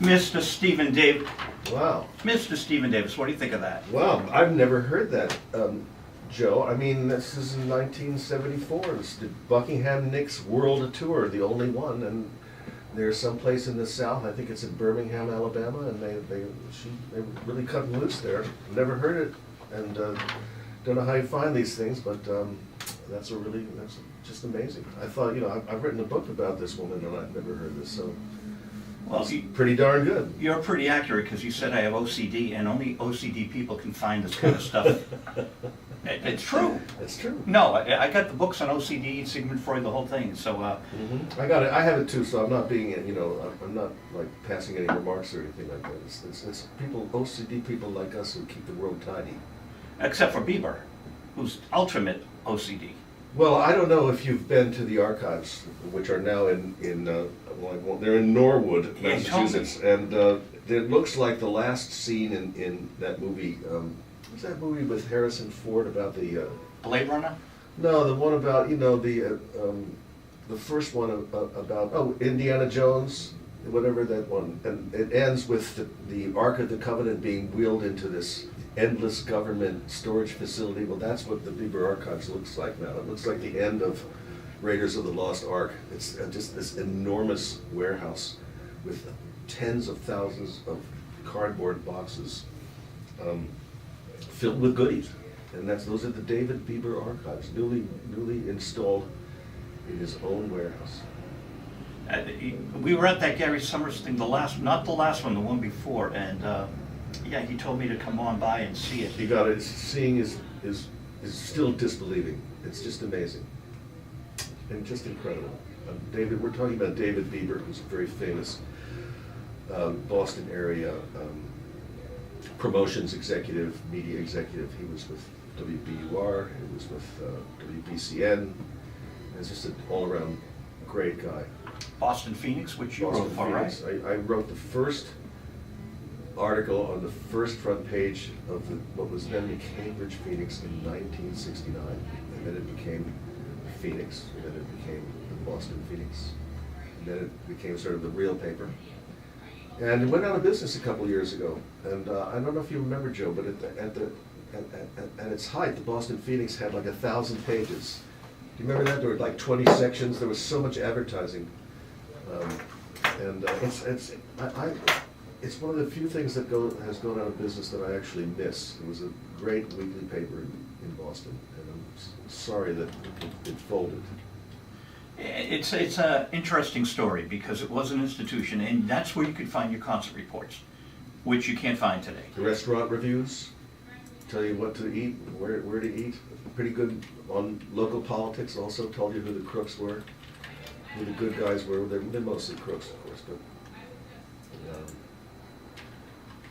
Mr. Stephen Davis. Wow. Mr. Stephen Davis, what do you think of that? Wow, I've never heard that, Joe. I mean, this is in 1974. It's the Buckingham Nicks World Tour, the only one, and they're someplace in the South. I think it's in Birmingham, Alabama, and they really cut loose there. Never heard it, and don't know how you find these things, but that's just amazing. I thought, I've written a book about this woman, and I've never heard this, so. Well, it's pretty darn good. You're pretty accurate because you said I have OCD, and only OCD people can find this kind of stuff. It's true. It's true. No, I got the books on OCD, Sigmund Freud, the whole thing. So I got it. I have it too. So I'm not being, I'm not like passing any remarks or anything like that. It's people, OCD people like us who keep the world tidy. Except for Bieber, who's ultimate OCD. Well, I don't know if you've been to the archives, which are now they're in Norwood, Massachusetts, and it looks like the last scene in that movie. What's that movie with Harrison Ford about the Blade Runner? No, the one about the first one about Indiana Jones, whatever that one, and it ends with the Ark of the Covenant being wheeled into this endless government storage facility. Well, that's what the Bieber Archives looks like now. It looks like the end of Raiders of the Lost Ark. It's just this enormous warehouse with tens of thousands of cardboard boxes filled with goodies. And those are the David Bieber Archives, newly installed in his own warehouse. We were at that Gary Summers thing, not the last one, the one before, and yeah, he told me to come on by and see it. You got it. Seeing is still disbelieving. It's just amazing and just incredible. David, we're talking about David Bieber, who's a very famous Boston area promotions executive, media executive. He was with WBUR. He was with WBCN. He's just an all-around great guy. Boston Phoenix, which you wrote for, right? I wrote the first article on the first front page of what was then the Cambridge Phoenix in 1969, and then it became the Phoenix, and then it became the Boston Phoenix, and then it became sort of the real paper. And it went out of business a couple years ago, and I don't know if you remember, Joe, but at its height, the Boston Phoenix had like 1,000 pages. Do you remember that? There were like 20 sections. There was so much advertising, and it's one of the few things that has gone out of business that I actually miss. It was a great weekly paper in Boston, and I'm sorry that it folded. It's an interesting story because it was an institution, and that's where you could find your concert reports, which you can't find today. The restaurant reviews tell you what to eat, where to eat. Pretty good on local politics. Also told you who the crooks were, who the good guys were. They're mostly crooks, of course, but.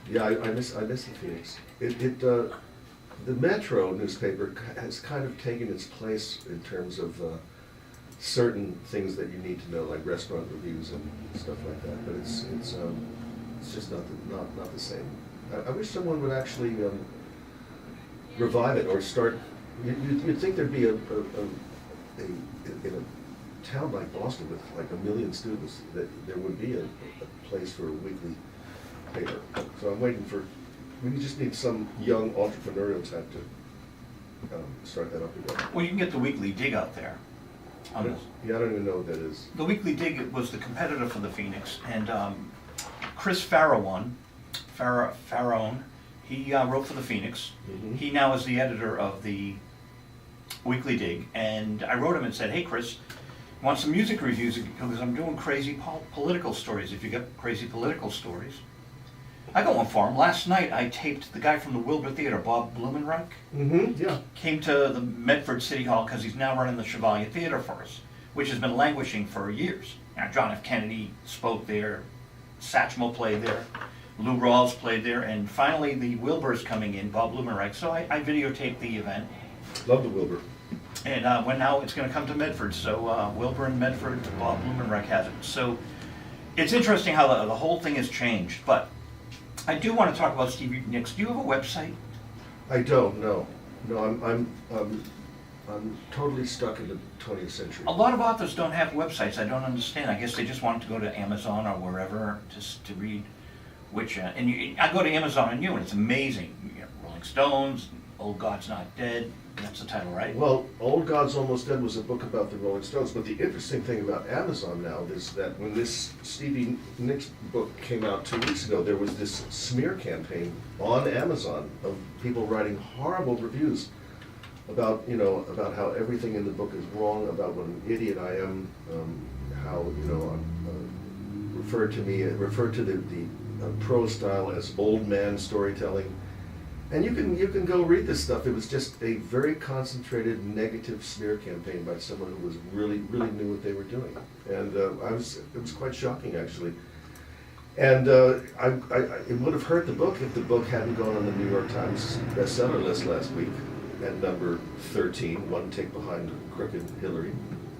Yeah, I miss the Phoenix. The Metro newspaper has kind of taken its place in terms of certain things that you need to know, like restaurant reviews and stuff like that. But it's just not the same. I wish someone would actually revive it or start. You'd think there'd be in a town like Boston with like 1 million students that there would be a place for a weekly paper. So I'm waiting for. We just need some young entrepreneurial type to start that up again. Well, you can get the Weekly Dig out there. Yeah, I don't even know what that is. The Weekly Dig was the competitor for the Phoenix, and Chris Farrone, he wrote for the Phoenix. Mm-hmm. He now is the editor of the Weekly Dig, and I wrote him and said, "Hey, Chris, want some music reviews because I'm doing crazy political stories. If you got crazy political stories." I got one for him. Last night I taped the guy from the Wilbur Theater, Bob Blumenreich. Mm-hmm, yeah. Came to the Medford City Hall because he's now running the Chevalier Theater for us, which has been languishing for years. Now, John F. Kennedy spoke there, Satchmo played there, Lou Rawls played there, and finally the Wilbur's coming in, Bob Blumenreich. So I videotaped the event. Love the Wilbur. And now it's going to come to Medford. So Wilbur and Medford, Bob Blumenreich has it. So it's interesting how the whole thing has changed. But I do want to talk about Stevie Nicks. Do you have a website? I don't. No. I'm totally stuck in the 20th century. A lot of authors don't have websites. I don't understand. I guess they just want to go to Amazon or wherever to read. which, I go to Amazon and it's amazing. You get Rolling Stones, Old God's Not Dead, that's the title, right? Well, Old God's Almost Dead was a book about the Rolling Stones, but the interesting thing about Amazon now is that when this Stevie Nicks book came out 2 weeks ago, there was this smear campaign on Amazon of people writing horrible reviews about, about how everything in the book is wrong, about what an idiot I am, how, referred to the prose style as old man storytelling. And you can go read this stuff. It was just a very concentrated negative smear campaign by someone who was really knew what they were doing. And it was quite shocking, actually. And it would have hurt the book if the book hadn't gone on the New York Times bestseller list last week at number 13, one tick behind Crooked Hillary,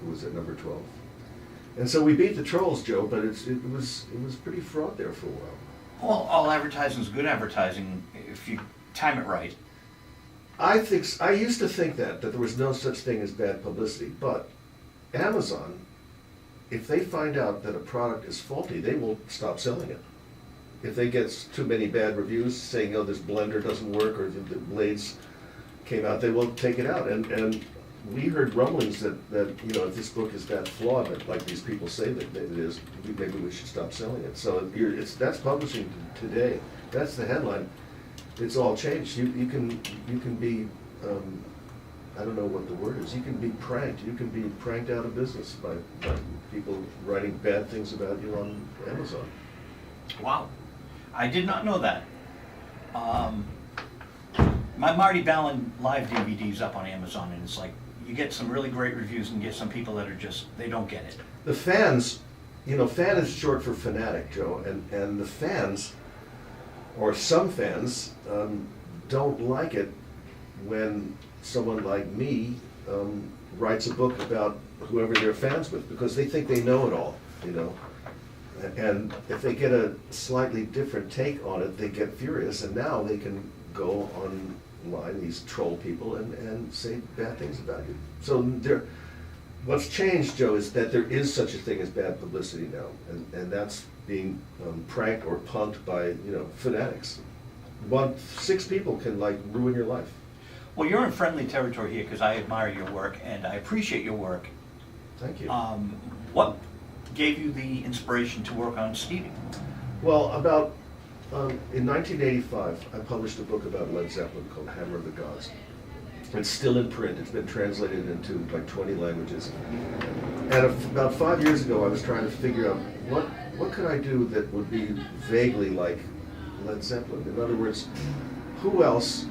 who was at number 12. And so we beat the trolls, Joe, but it was pretty fraught there for a while. Well, all advertising is good advertising if you time it right. I used to think that there was no such thing as bad publicity, but Amazon, if they find out that a product is faulty, they will stop selling it. If they get too many bad reviews saying, this blender doesn't work or the blades came out, they will take it out. And we heard rumblings that if this book is that flawed, that like these people say that it is, maybe we should stop selling it. So that's publishing today. That's the headline. It's all changed. You can be, I don't know what the word is. You can be pranked. You can be pranked out of business by people writing bad things about you on Amazon. Wow, I did not know that. My Marty Ballin live DVD's up on Amazon, and it's like you get some really great reviews and get some people that are just, they don't get it. The fans, fan is short for fanatic, Joe, and the fans, or some fans, don't like it when someone like me writes a book about whoever they're fans with, because they think they know it all, And if they get a slightly different take on it, they get furious, and now they can go online, these troll people, and say bad things about you. So what's changed, Joe, is that there is such a thing as bad publicity now, and that's being pranked or punked by fanatics. 6 people can ruin your life. Well, you're in friendly territory here because I admire your work and I appreciate your work. Thank you. What gave you the inspiration to work on Stevie? Well, in 1985, I published a book about Led Zeppelin called Hammer of the Gods. It's still in print. It's been translated into 20 languages. And about 5 years ago, I was trying to figure out what could I do that would be vaguely like Led Zeppelin. In other words, who else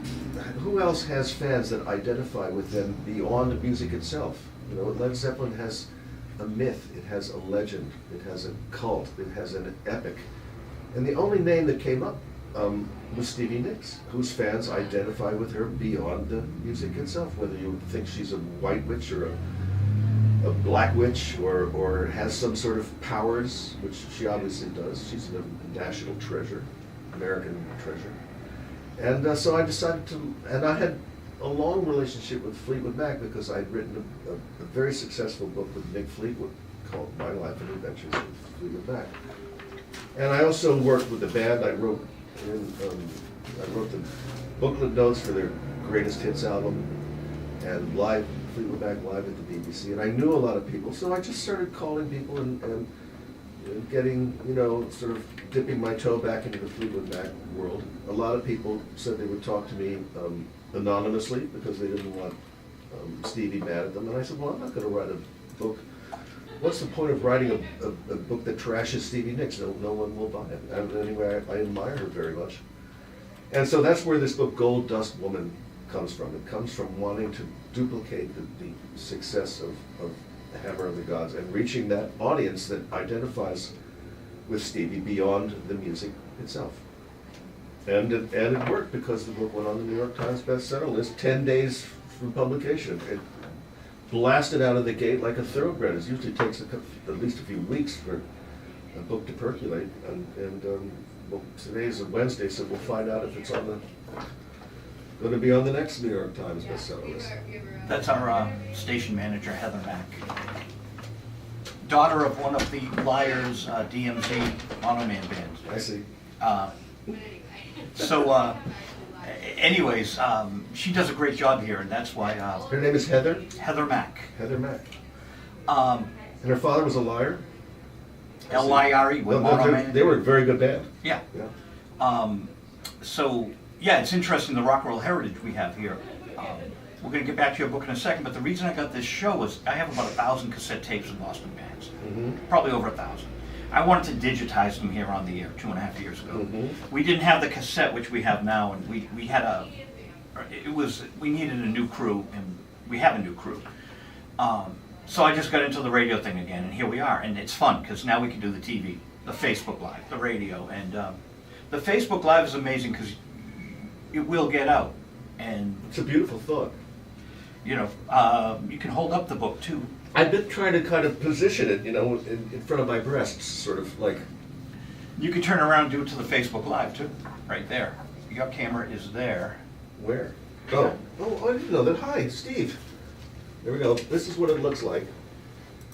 has fans that identify with them beyond the music itself? Led Zeppelin has a myth, it has a legend, it has a cult, it has an epic. And the only name that came up was Stevie Nicks, whose fans identify with her beyond the music itself, whether you think she's a white witch or a black witch or has some sort of powers, which she obviously does. She's a national treasure, American treasure. And so I decided and I had a long relationship with Fleetwood Mac because I'd written a very successful book with Mick Fleetwood called My Life and Adventures with Fleetwood Mac. And I also worked with the band. I wrote the booklet notes for their greatest hits album and Fleetwood Mac live at the BBC. And I knew a lot of people, so I just started calling people and getting, sort of dipping my toe back into the Fleetwood Mac world. A lot of people said they would talk to me anonymously because they didn't want Stevie mad at them. And I said, well, I'm not going to write a book. What's the point of writing a book that trashes Stevie Nicks? No one will buy it. And anyway, I admire her very much. And so that's where this book, Gold Dust Woman, comes from. It comes from wanting to duplicate the success of Hammer of the Gods and reaching that audience that identifies with Stevie beyond the music itself. And it worked because the book went on the New York Times bestseller list 10 days from publication. It blasted out of the gate like a thoroughbred. It usually takes at least a few weeks for a book to percolate. Well, today's a Wednesday, so we'll find out if it's going to be on the next New York Times bestseller list. That's our station manager, Heather Mack. Daughter of one of the Liars DMZ Automan bands. I see. Anyways, she does a great job here, and that's why Her name is Heather? Heather Mack. Heather Mack. Um, And her father was a liar? L-I-R-E, with Mono Man. They were a very good band. Yeah. Yeah. So, yeah, it's interesting the rock and roll heritage we have here. We're going to get back to your book in a second, but the reason I got this show is I have about 1,000 cassette tapes of Boston bands. Probably over 1,000. I wanted to digitize them here on the air 2.5 years ago. We didn't have the cassette, which we have now, and we had we needed a new crew, and we have a new crew. So I just got into the radio thing again, and here we are, and it's fun, because now we can do the TV, the Facebook Live, the radio, and the Facebook Live is amazing, because it will get out, and... It's a beautiful thought. You know, you can hold up the book, too. I've been trying to kind of position it, you know, in front of my breasts, sort of like... You can turn around and do it to the Facebook Live, too, right there. Your camera is there. Where? Oh, I didn't know that. Hi, Steve. There we go. This is what it looks like.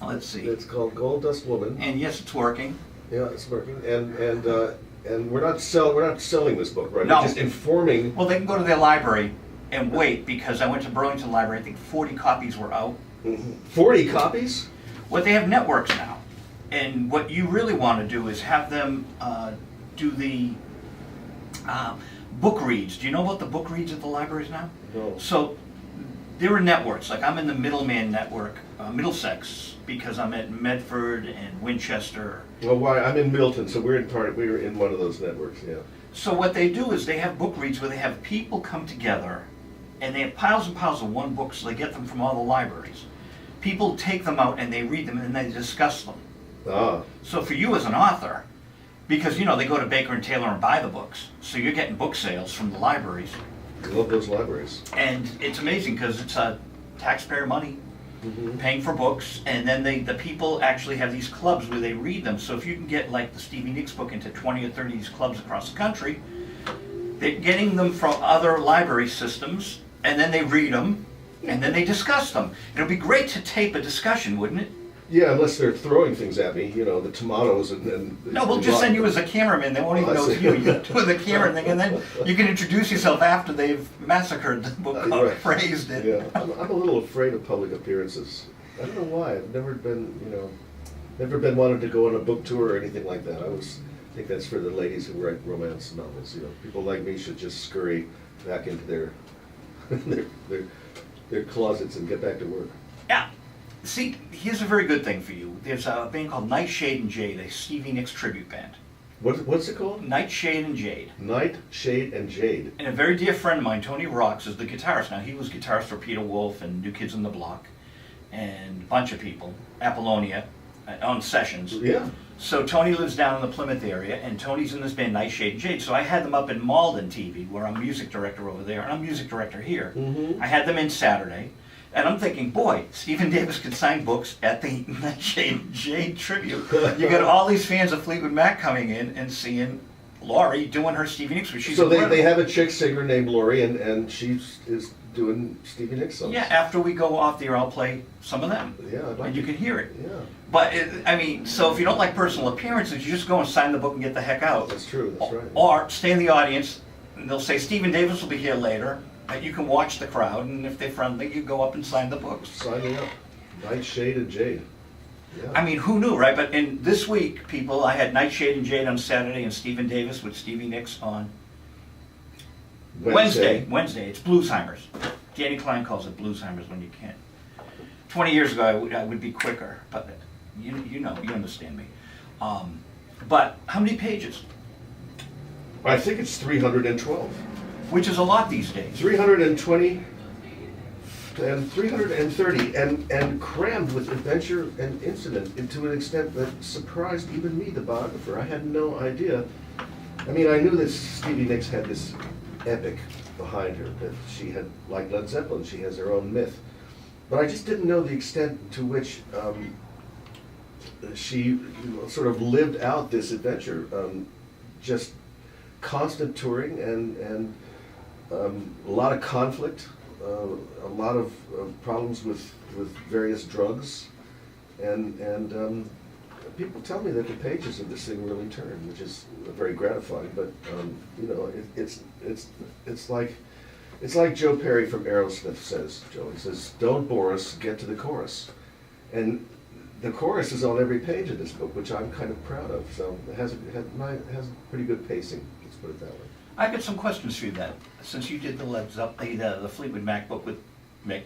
Let's see. It's called Gold Dust Woman. And yes, it's working. Yeah, it's working. And we're not selling this book, right? No. We're just informing. Well, they can go to their library and wait, because I went to Burlington Library. I think 40 copies were out. 40 copies? Well, they have networks now. And what you really want to do is have them do the book reads. Do you know about the book reads at the libraries now? No. So there are networks. Like I'm in the Middleman Network, Middlesex, because I'm at Medford and Winchester. Well, why? I'm in Milton, so we're in one of those networks, yeah. So what they do is they have book reads where they have people come together, and they have piles and piles of one book, so they get them from all the libraries. People take them out and they read them and then they discuss them. Ah. So for you as an author, because you know they go to Baker and Taylor and buy the books, so you're getting book sales from the libraries. I love those libraries. And it's amazing because it's taxpayer money paying for books, and then the people actually have these clubs where they read them. So if you can get like the Stevie Nicks book into 20 or 30 of these clubs across the country, they're getting them from other library systems, and then they read them, and then they discuss them. It'll be great to tape a discussion, wouldn't it? Yeah, unless they're throwing things at me, you know, the tomatoes and No, we'll just send you as a cameraman. They won't even know it's you. You do the camera thing, and then you can introduce yourself after they've massacred the book, right. praised it. Yeah, I'm a little afraid of public appearances. I don't know why. I've never been, never been wanted to go on a book tour or anything like that. I think that's for the ladies who write romance novels. You know, people like me should just scurry back into their their closets and get back to work. Yeah. See, here's a very good thing for you. There's a band called Nightshade and Jade, a Stevie Nicks tribute band. What's it called? Nightshade and Jade. Nightshade and Jade. And a very dear friend of mine, Tony Rocks, is the guitarist. Now, he was guitarist for Peter Wolf and New Kids on the Block and a bunch of people, Apollonia, on sessions. Yeah. So Tony lives down in the Plymouth area, and Tony's in this band, Nightshade and Jade. So I had them up in Malden TV, where I'm music director over there, and I'm music director here. I had them in Saturday. And I'm thinking, boy, Stephen Davis could sign books at the Nightshade and Jade tribute. You got all these fans of Fleetwood Mac coming in and seeing Laurie doing her Stevie Nicks, which she's so they have a chick singer named Laurie, and she is doing Stevie Nicks songs. Yeah, after we go off the air, I'll play some of them. Yeah, I'd like and you can hear it. Yeah. But, so if you don't like personal appearances, you just go and sign the book and get the heck out. That's true, that's right. Or stay in the audience, and they'll say, Stephen Davis will be here later. You can watch the crowd, and if they're friendly, you go up and sign the books. Sign me up. Nightshade and Jade. Yeah. I mean, who knew, right? But in this week, people, I had Nightshade and Jade on Saturday and Stephen Davis with Stevie Nicks on Wednesday. It's Bluesheimers. Danny Klein calls it Bluesheimers when you can't. 20 years ago, I would be quicker, but you understand me. But how many pages? I think it's 312. Which is a lot these days. 320 and 330, and crammed with adventure and incident, and to an extent that surprised even me, the biographer. I had no idea. I mean, I knew that Stevie Nicks had this epic behind her, that she had, like Led Zeppelin, she has her own myth. But I just didn't know the extent to which she sort of lived out this adventure. Just constant touring and a lot of conflict, a lot of people tell me that the pages of this thing really turn, which is very gratifying. But you know, it's like Joe Perry from Aerosmith says. Joe, he says, "Don't bore us, get to the chorus," and the chorus is on every page of this book, which I'm kind of proud of. So it has pretty good pacing. Let's put it that way. I've got some questions for you then. Since you did the Fleetwood Mac book with Mick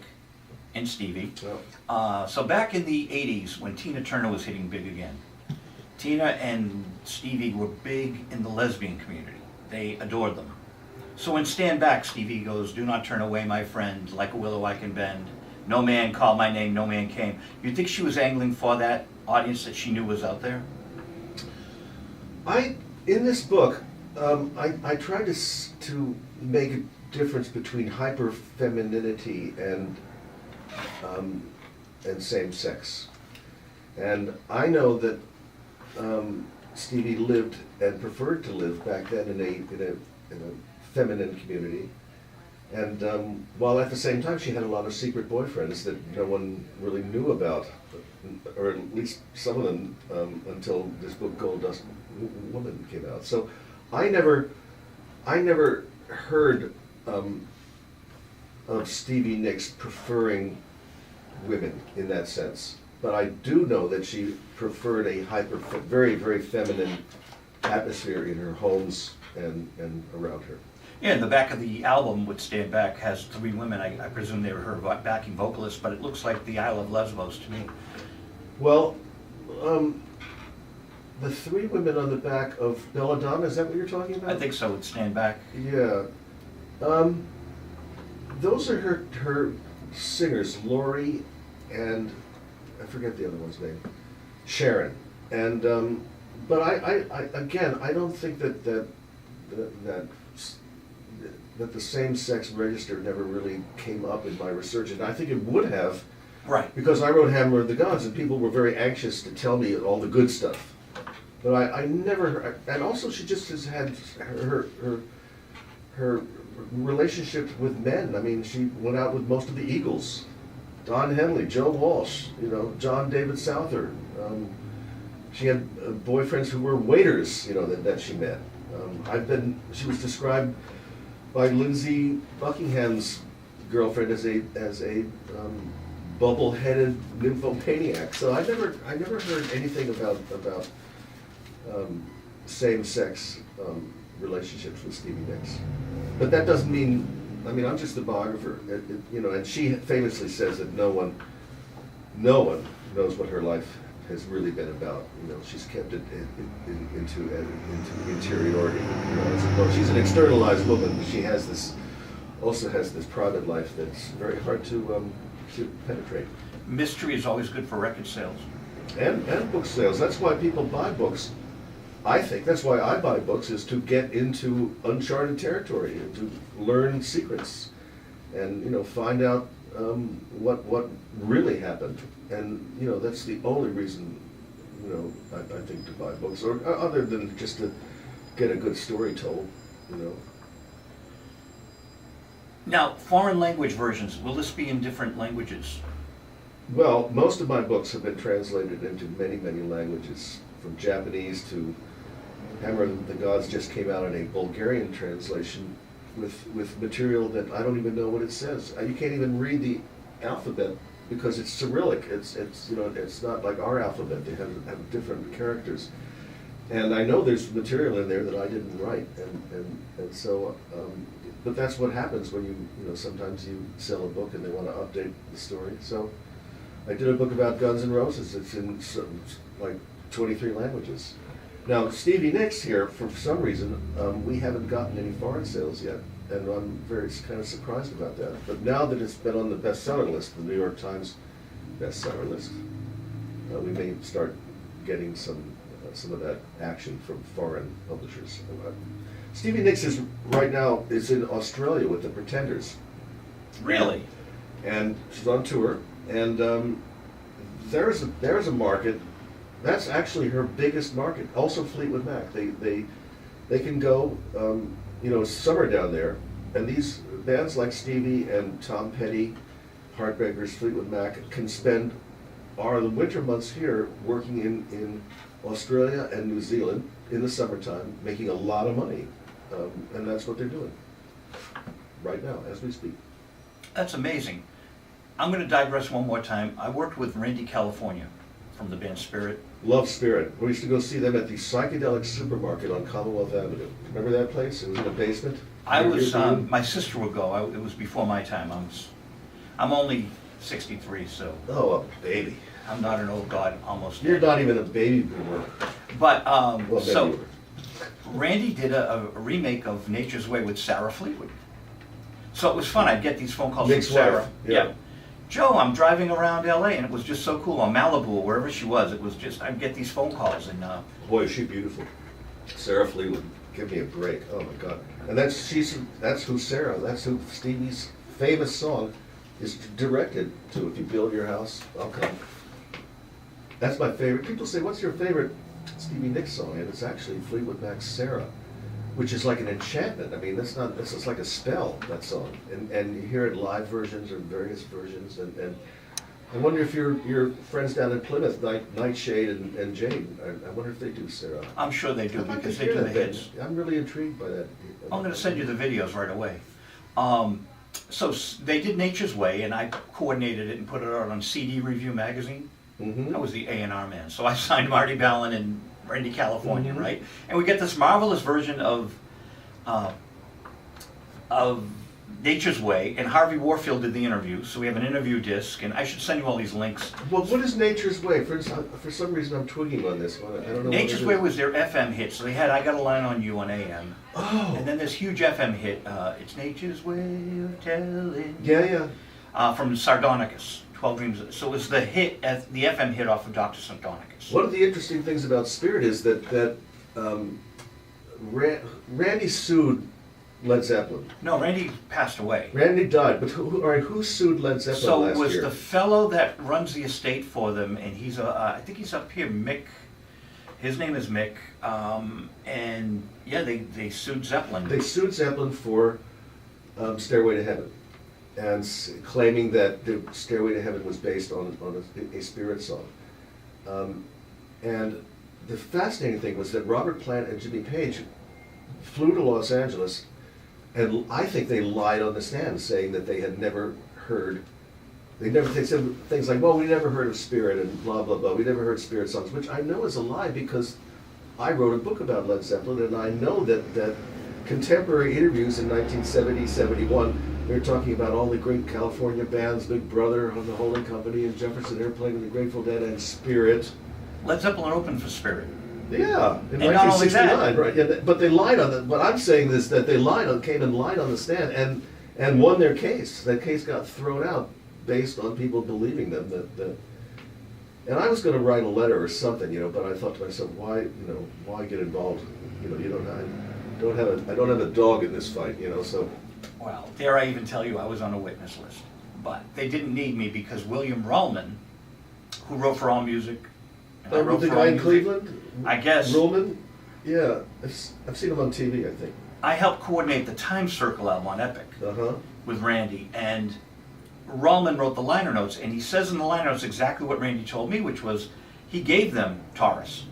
and Stevie. Well, So back in the 80s, when Tina Turner was hitting big again, Tina and Stevie were big in the lesbian community. They adored them. So in Stand Back, Stevie goes, "Do not turn away, my friend, like a willow I can bend. No man called my name, no man came." You think she was angling for that audience that she knew was out there? In this book, I tried to make a difference between hyper femininity and same sex, and I know that Stevie lived and preferred to live back then in a feminine community, and while at the same time she had a lot of secret boyfriends that no one really knew about, or at least some of them, until this book Gold Dust Woman came out. So I never heard of Stevie Nicks preferring women in that sense, but I do know that she preferred a very, very feminine atmosphere in her homes and around her. Yeah, and the back of the album with Stand Back has 3 women. I presume they were her backing vocalists, but it looks like the Isle of Lesbos to me. Well, the 3 women on the back of Belladonna, is that what you're talking about? I think so, with Stand Back. Yeah. Those are her singers, Lori and I forget the other one's name, Sharon. And but I again, I don't think that the same-sex register never really came up in my research, and I think it would have, Right. because I wrote Hammer of the Gods, and people were very anxious to tell me all the good stuff. But I never, and also she just has had her relationship with men. I mean, she went out with most of the Eagles, Don Henley, Joe Walsh, you know, John David Souther. She had boyfriends who were waiters, you know, that she met. She was described by Lindsay Buckingham's girlfriend as a bubble-headed nymphomaniac. So I never heard anything about same-sex relationships with Stevie Nicks. But that doesn't mean, I mean, I'm just the biographer, you know, and she famously says that no one knows what her life has really been about. You know, she's kept it into interiority. You know, as though she's an externalized woman, but she also has this private life that's very hard to penetrate. Mystery is always good for record sales. And book sales. That's why people buy books. I think that's why I buy books, is to get into uncharted territory and to learn secrets, and you know, find out what really happened. And you know, that's the only reason, you know, I think to buy books, or other than just to get a good story told, you know. Now, foreign language versions, will this be in different languages? Well, most of my books have been translated into many, many languages, from Japanese to Hammer of the Gods just came out in a Bulgarian translation with material that I don't even know what it says. You can't even read the alphabet because it's Cyrillic. It's you know, it's not like our alphabet. They have different characters. And I know there's material in there that I didn't write, and so, but that's what happens when you know, sometimes you sell a book and they want to update the story. So I did a book about Guns N' Roses. It's in like 23 languages. Now, Stevie Nicks here, for some reason, we haven't gotten any foreign sales yet, and I'm very kind of surprised about that. But now that it's been on the bestseller list, the New York Times bestseller list, we may start getting some of that action from foreign publishers. Stevie Nicks is right now in Australia with the Pretenders. Really? And she's on tour, and there's a market. That's actually her biggest market. Also Fleetwood Mac. They can go, you know, it's summer down there, and these bands like Stevie and Tom Petty, Heartbreakers, Fleetwood Mac can spend are the winter months here, working in Australia and New Zealand in the summertime, making a lot of money. And that's what they're doing right now, as we speak. That's amazing. I'm going to digress one more time. I worked with Randy California from the band Spirit. Love Spirit. We used to go see them at the Psychedelic Supermarket on Commonwealth Avenue. Remember that place? It was in the basement. My sister would go. It was before my time. I'm only 63, so. Oh, a baby. I'm not an old god, almost. You're not even a baby boomer. But, Well, so, maybe Randy did a remake of Nature's Way with Sarah Fleetwood. So it was fun. I'd get these phone calls Nick's from Sarah. wife, yeah. Joe, I'm driving around LA, and it was just so cool. Or Malibu, or wherever she was. It was just, I'd get these phone calls. And Boy, is she beautiful. Sarah Fleetwood. Give me a break. Oh my God. And that's who Sarah, that's who Stevie's famous song is directed to. If you build your house, I'll come. That's my favorite. People say, what's your favorite Stevie Nicks song? And it's actually Fleetwood Mac's Sarah, which is like an enchantment. I mean, this is like a spell, that song. And you hear it live versions or various versions. And I wonder if your friends down in Plymouth, Nightshade and Jade, I wonder if they do Sarah. I'm sure they do, I'd like to because they hear do the that band. hits. I'm really intrigued by that. I'm going to send you the videos right away. So they did Nature's Way, and I coordinated it and put it out on CD Review magazine. Mm-hmm. I was the A&R man, so I signed Marty Ballin and Randy California, Mhm. right? And we get this marvelous version of Nature's Way, and Harvey Warfield did the interview, so we have an interview disc, and I should send you all these links. Well, what is Nature's Way? For some reason, I'm twigging on this one. I don't know. Nature's Way was their FM hit, so they had I Got a Line on You on AM. Oh. And then this huge FM hit, It's Nature's Way of Telling. Yeah. From Sardonicus, 12 Dreams. So it was the hit, the FM hit off of Dr. Sardonicus. One of the interesting things about Spirit is that Randy sued Led Zeppelin. No, Randy passed away. Randy died, but who sued Led Zeppelin So last it was year? the fellow that runs the estate for them, and he's I think he's up here, Mick. His name is Mick, and yeah, they sued Zeppelin. They sued Zeppelin for Stairway to Heaven, and claiming that the Stairway to Heaven was based on a Spirit song. And the fascinating thing was that Robert Plant and Jimmy Page flew to Los Angeles, and I think they lied on the stand, saying that they had never heard. They said things like, "Well, we never heard of Spirit," and blah blah blah. We never heard Spirit songs, which I know is a lie because I wrote a book about Led Zeppelin, and I know that contemporary interviews in 1970, 71, they're talking about all the great California bands, Big Brother, on the Holding Company, and Jefferson Airplane, and the Grateful Dead, and Spirit. Led Zeppelin opened for Spirit. Yeah, in And not only 1969, that- right? Yeah, but they lied on the. What I'm saying is that they came and lied on the stand, and won their case. That case got thrown out based on people believing them. And I was going to write a letter or something, but I thought to myself, why get involved? I don't have a dog in this fight, So Well, dare I even tell you I was on a witness list. But they didn't need me because William Rullman, who wrote for AllMusic, and I wrote the for guy in AllMusic, Cleveland, I guess. Ruhlman, yeah, I've seen him on TV, I think. I helped coordinate the Time Circle album on Epic with Randy, and Rullman wrote the liner notes, and he says in the liner notes exactly what Randy told me, which was he gave them Taurus.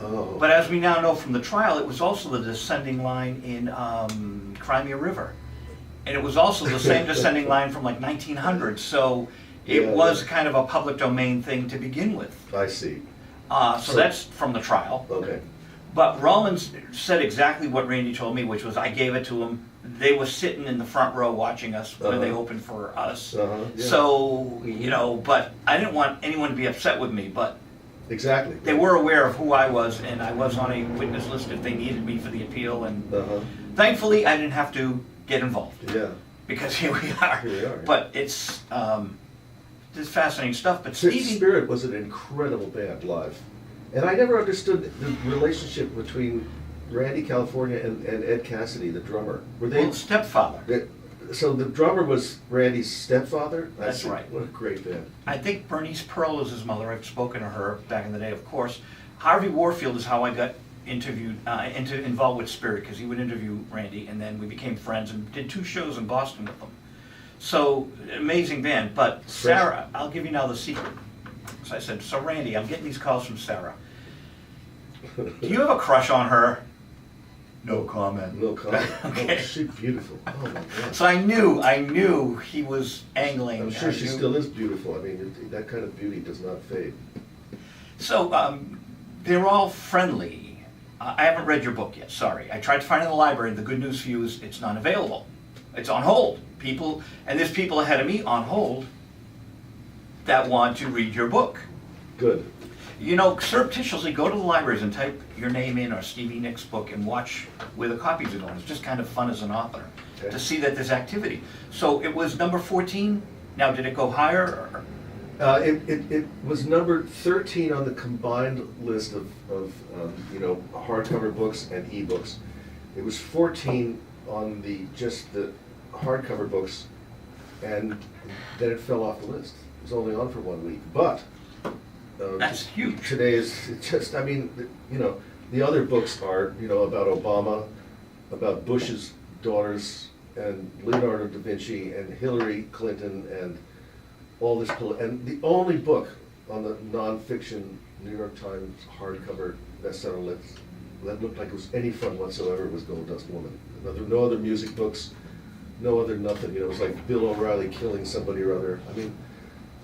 Oh. But as we now know from the trial, it was also the descending line in Crimea River. And it was also the same descending line from like 1900, so it was kind of a public domain thing to begin with. I see. So that's from the trial. Okay. But Rollins said exactly what Randy told me, which was I gave it to him. They were sitting in the front row watching us when they opened for us. Yeah. So, but I didn't want anyone to be upset with me, but Exactly. they were aware of who I was, and I was on a witness list if they needed me for the appeal, and thankfully I didn't have to get involved. Yeah. Because here we are. Here we are. But it's fascinating stuff. But Stevie... Spirit was an incredible band live. And I never understood the relationship between Randy California and Ed Cassidy, the drummer. Were they... Well, stepfather. So the drummer was Randy's stepfather? That's right. What a great band. I think Bernice Pearl is his mother. I've spoken to her back in the day, of course. Harvey Warfield is how I got involved with Spirit, because he would interview Randy, and then we became friends and did 2 shows in Boston with them. So, amazing band. But Sarah, I'll give you now the secret. So I said, so Randy, I'm getting these calls from Sarah. Do you have a crush on her? No comment. No comment. Okay. Oh, she's beautiful. Oh my God. So I knew he was angling. I'm sure she still is beautiful. I mean, that kind of beauty does not fade. So they're all friendly. I haven't read your book yet, sorry. I tried to find it in the library, and the good news for you is it's not available. It's on hold. There's people ahead of me on hold that want to read your book. Good. You know, surreptitiously go to the libraries and type your name in or Stevie Nicks' book and watch where the copies are going. It's just kind of fun as an author to see that there's activity. So it was number 14. Now, did it go higher? Or? It was number 13 on the combined list of hardcover books and ebooks. It was 14 on just the hardcover books, and then it fell off the list. It was only on for 1 week, but that's huge. Today is just, I mean, the other books are, about Obama, about Bush's daughters, and Leonardo da Vinci, and Hillary Clinton, and all this, and the only book on the nonfiction New York Times hardcover bestseller list that looked like it was any fun whatsoever was Gold Dust Woman. No other music books, no other nothing. It was like Bill O'Reilly killing somebody or other. I mean,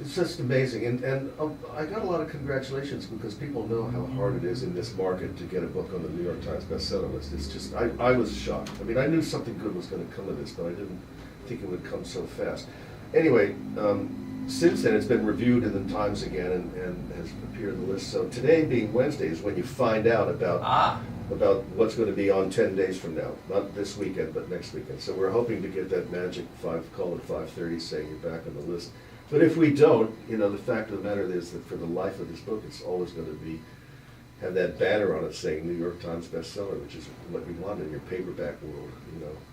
it's just amazing. And I got a lot of congratulations because people know how hard it is in this market to get a book on the New York Times bestseller list. It's just, I was shocked. I mean, I knew something good was going to come of this, but I didn't think it would come so fast. Anyway, since then, it's been reviewed in the Times again and has appeared on the list. So today, being Wednesday, is when you find out about what's going to be on 10 days from now. Not this weekend, but next weekend. So we're hoping to get that magic call at 5:30 saying you're back on the list. But if we don't, the fact of the matter is that for the life of this book, it's always going to have that banner on it saying New York Times bestseller, which is what we want in your paperback world,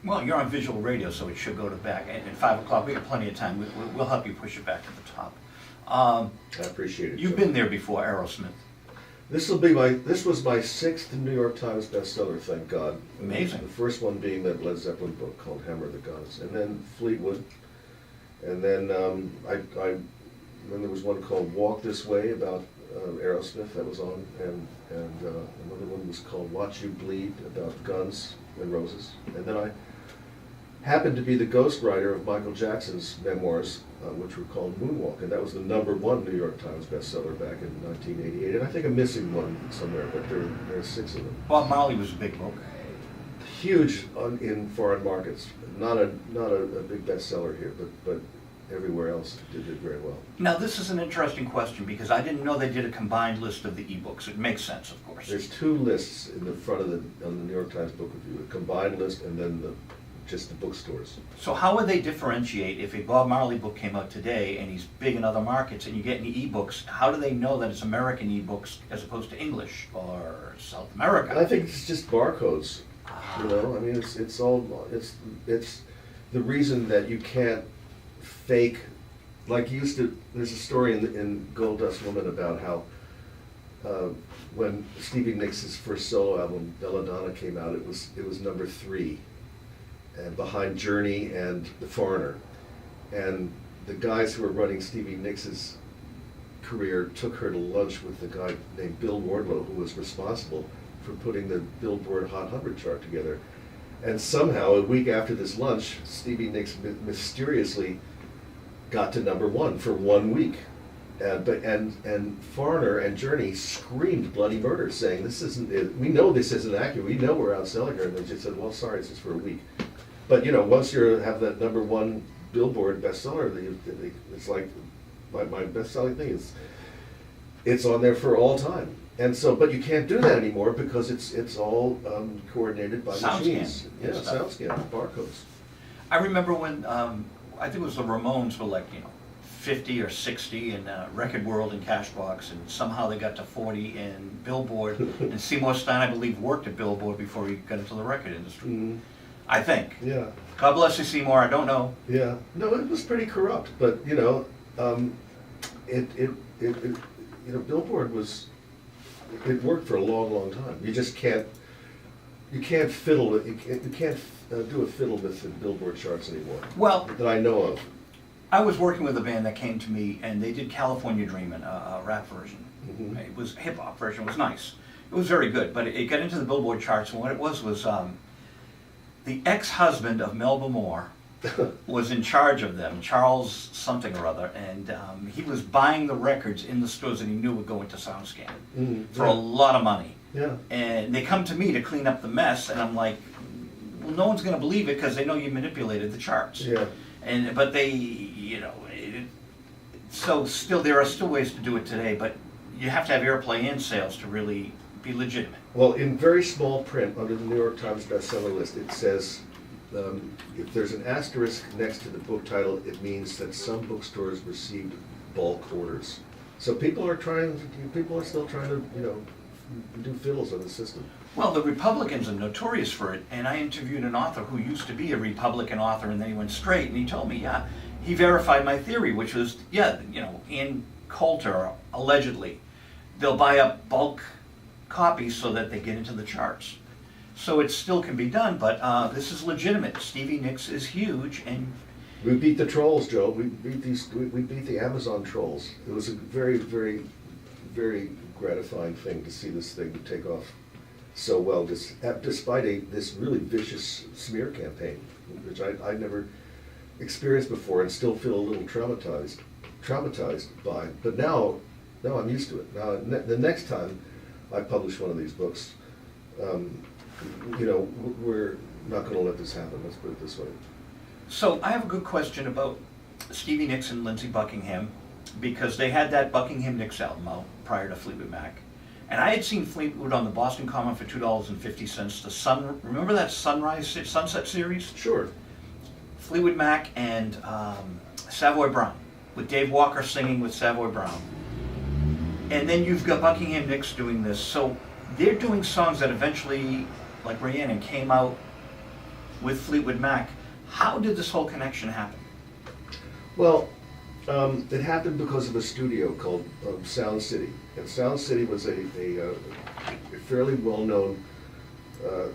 Well, you're on visual radio, so it should go to back. And at 5 o'clock, we have plenty of time. We'll help you push it back to the top. I appreciate it. You've been there before, Aerosmith. This was my 6th New York Times bestseller, thank God. Amazing. The first one being that Led Zeppelin book called Hammer of the Gods, and then Fleetwood, and then then there was one called Walk This Way about Aerosmith that was on, and another one was called Watch You Bleed about Guns N' Roses, and then I happened to be the ghostwriter of Michael Jackson's memoirs, which were called Moonwalk, and that was the #1 New York Times bestseller back in 1988. And I think I'm missing one somewhere, but there are 6 of them. Bob Marley was a big book. Huge in foreign markets. Not a big bestseller here, but everywhere else did very well. Now, this is an interesting question because I didn't know they did a combined list of the ebooks. It makes sense, of course. There's 2 lists in the front of on the New York Times Book Review: a combined list and then just the bookstores. So how would they differentiate if a Bob Marley book came out today and he's big in other markets and you get any ebooks? How do they know that it's American ebooks as opposed to English or South America? I think it's just barcodes. I mean, it's the reason that you can't fake, like you used to. There's a story in Gold Dust Woman about how when Stevie Nicks' first solo album Belladonna came out, it was number 3, and behind Journey and The Foreigner, and the guys who were running Stevie Nicks' career took her to lunch with the guy named Bill Wardlow, who was responsible for putting the Billboard Hot 100 chart together. And somehow, a week after this lunch, Stevie Nicks mysteriously got to #1 for 1 week. And Foreigner and Journey screamed bloody murder, saying, "This isn't it. We know this isn't accurate. We know we're outselling her." And they just said, "Well, sorry, it's just for a week." But once you have that #1 Billboard bestseller, it's like my best-selling thing is it's on there for all time. And so, but you can't do that anymore because it's all coordinated by machines. Yeah, SoundScan, barcodes. I remember when I think it was the Ramones were 50 or 60 in Record World and Cashbox, and somehow they got to 40 in Billboard. And Seymour Stein, I believe, worked at Billboard before he got into the record industry. Mm-hmm. I think. Yeah. God bless you, Seymour. I don't know. Yeah. No, it was pretty corrupt, but Billboard was. It worked for a long, long time. You just can't. You can't fiddle. You can't do a fiddle with the Billboard charts anymore. Well, that I know of. I was working with a band that came to me, and they did California Dreamin', a rap version. Mhm. It was a hip-hop version, it was nice. It was very good, but it got into the Billboard charts, and what it was the ex-husband of Melba Moore was in charge of them, Charles something or other, and he was buying the records in the stores that he knew would go into SoundScan for a lot of money. Yeah. And they come to me to clean up the mess, and I'm like, well, no one's going to believe it because they know you manipulated the charts. Yeah. But they, so still there are still ways to do it today, but you have to have airplay and sales to really be legitimate. Well, in very small print under the New York Times bestseller list, it says, if there's an asterisk next to the book title, it means that some bookstores received bulk orders. So people are still trying to, do fiddles on the system. Well, the Republicans are notorious for it, and I interviewed an author who used to be a Republican author, and then he went straight, and he told me, he verified my theory, which was, in Coulter, allegedly, they'll buy up bulk copies so that they get into the charts. So it still can be done, but this is legitimate. Stevie Nicks is huge, and We beat the trolls, Joe. We beat the Amazon trolls. It was a very, very, very gratifying thing to see this thing take off so well, despite this really vicious smear campaign, which I never experienced before and still feel a little traumatized by. But now I'm used to it. Now, the next time I publish one of these books, we're not going to let this happen. Let's put it this way. so I have a good question about Stevie Nicks and Lindsey Buckingham, because they had that Buckingham Nicks album out prior to Fleetwood Mac. And I had seen Fleetwood on the Boston Common for $2.50. Remember that Sunset series? Sure. Fleetwood Mac and Savoy Brown, with Dave Walker singing with Savoy Brown. And then you've got Buckingham Nicks doing this. So they're doing songs that eventually, like Rhiannon, came out with Fleetwood Mac. How did this whole connection happen? Well, it happened because of a studio called Sound City. And Sound City was a fairly well-known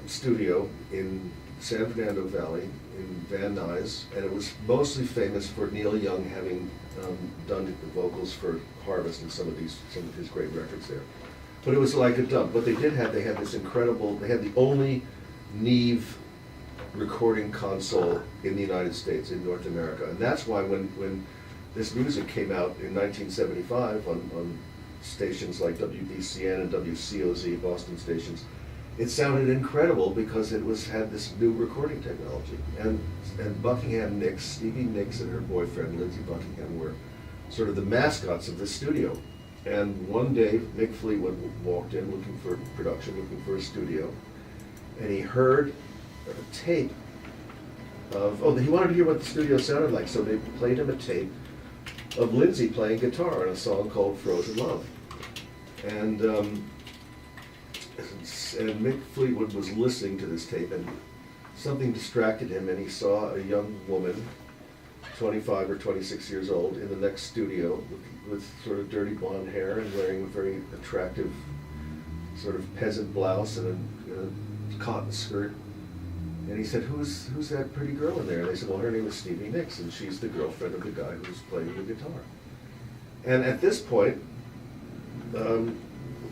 studio in San Fernando Valley, in Van Nuys, and it was mostly famous for Neil Young having done the vocals for Harvest and some of his great records there. But it was like a dump. What they had this incredible, they had the only Neve recording console in the United States, in North America. And that's why when this music came out in 1975 on stations like WBCN and WCOZ, Boston stations, it sounded incredible because it had this new recording technology. And Buckingham Nicks, Stevie Nicks and her boyfriend, Lindsey Buckingham, were sort of the mascots of this studio. And one day, Mick Fleetwood walked in looking for production, looking for a studio, and he heard a tape he wanted to hear what the studio sounded like, so they played him a tape of Lindsey playing guitar on a song called Frozen Love. And Mick Fleetwood was listening to this tape, and something distracted him, and he saw a young woman, 25 or 26 years old, in the next studio with sort of dirty blonde hair and wearing a very attractive sort of peasant blouse and a cotton skirt. And he said, who's that pretty girl in there? And they said, well, her name is Stevie Nicks, and she's the girlfriend of the guy who's playing the guitar. And at this point,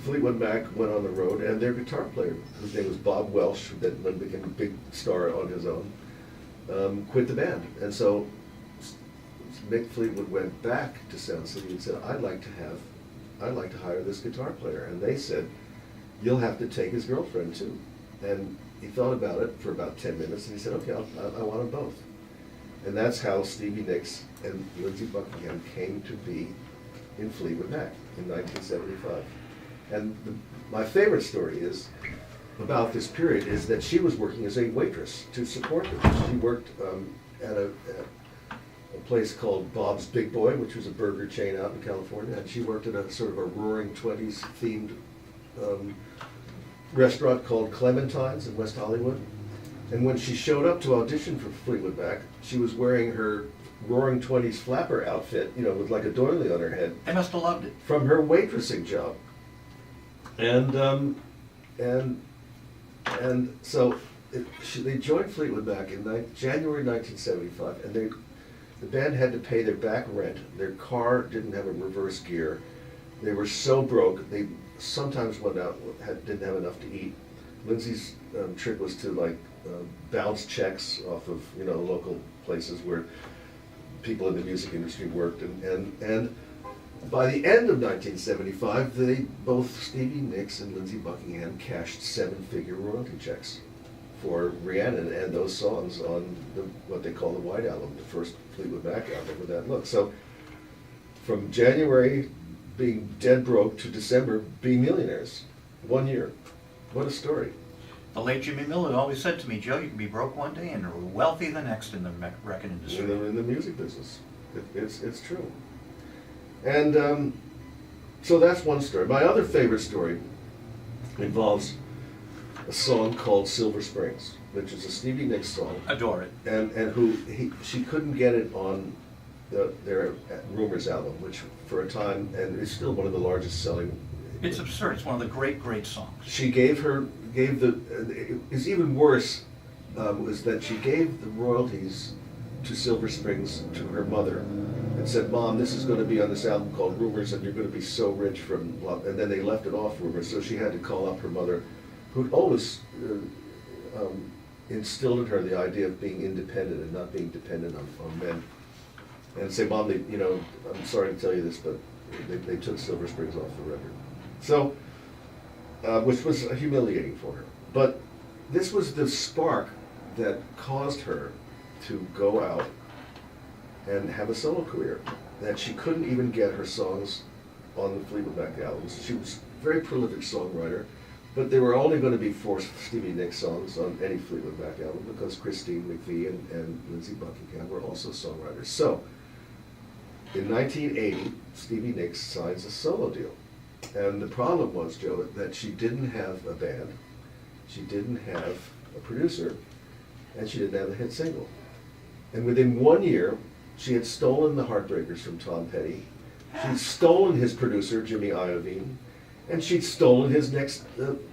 Fleetwood Mac went on the road, and their guitar player, whose name was Bob Welsh, who then became a big star on his own, quit the band. And so Mick Fleetwood went back to Sound City and said, I'd like to hire this guitar player. And they said, you'll have to take his girlfriend too. And he thought about it for about 10 minutes, and he said, okay, I want them both. And that's how Stevie Nicks and Lindsey Buckingham came to be in Fleetwood Mac in 1975. And my favorite story about this period is that she was working as a waitress to support them. She worked at a place called Bob's Big Boy, which was a burger chain out in California, and she worked at a sort of a Roaring Twenties themed restaurant called Clementine's in West Hollywood. And when she showed up to audition for Fleetwood Mac, she was wearing her Roaring Twenties flapper outfit, with like a doily on her head. They must have loved it. From her waitressing job. And so they joined Fleetwood Mac in January 1975, and the band had to pay their back rent. Their car didn't have a reverse gear. They were so broke, they sometimes went out, didn't have enough to eat. Lindsay's trick was to like bounce checks off of, you know, local places where people in the music industry worked, and by the end of 1975, they both, Stevie Nicks and Lindsey Buckingham, cashed 7-figure royalty checks for Rhiannon and those songs on what they call the White Album, the first Fleetwood Mac album with that look. So from January being dead broke to December being millionaires, 1 year. What a story. The late Jimmy Miller always said to me, Joe, you can be broke one day and wealthy the next in the record industry. In the music business. It's true. And so that's one story. My other favorite story involves a song called Silver Springs, which is a Stevie Nicks song. Adore it. And she couldn't get it on their Rumors album, which for a time, and it's still one of the largest selling. It's absurd. It's one of the great, great songs. She it's even worse, was that she gave the royalties to Silver Springs to her mother and said, Mom, this is going to be on this album called Rumors and you're going to be so rich from, and then they left it off Rumors, so she had to call up her mother, who'd always instilled in her the idea of being independent and not being dependent on men, and say, Mom, I'm sorry to tell you this, but they took Silver Springs off the record. So, which was humiliating for her. But this was the spark that caused her to go out and have a solo career, that she couldn't even get her songs on the Fleetwood Mac albums. She was a very prolific songwriter, but there were only going to be 4 Stevie Nicks songs on any Fleetwood Mac album because Christine McVie and Lindsey Buckingham were also songwriters. So, in 1980, Stevie Nicks signs a solo deal. And the problem was, Joe, that she didn't have a band, she didn't have a producer, and she didn't have a hit single. And within 1 year, she had stolen the Heartbreakers from Tom Petty, she'd stolen his producer, Jimmy Iovine, and she'd stolen his next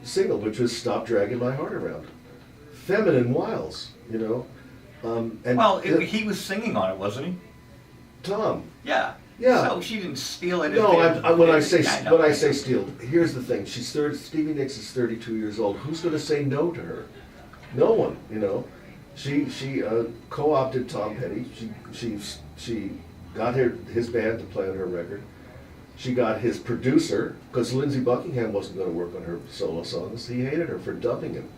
single, which was Stop Dragging My Heart Around. Feminine wiles, you know. He was singing on it, wasn't he? Tom. Yeah. Yeah. So she didn't steal it. No, when I say steal, here's the thing. Stevie Nicks is 32 years old. Who's going to say no to her? No one, you know. She co-opted Tom Petty. She got his band to play on her record. She got his producer, because Lindsey Buckingham wasn't going to work on her solo songs. He hated her for dubbing him.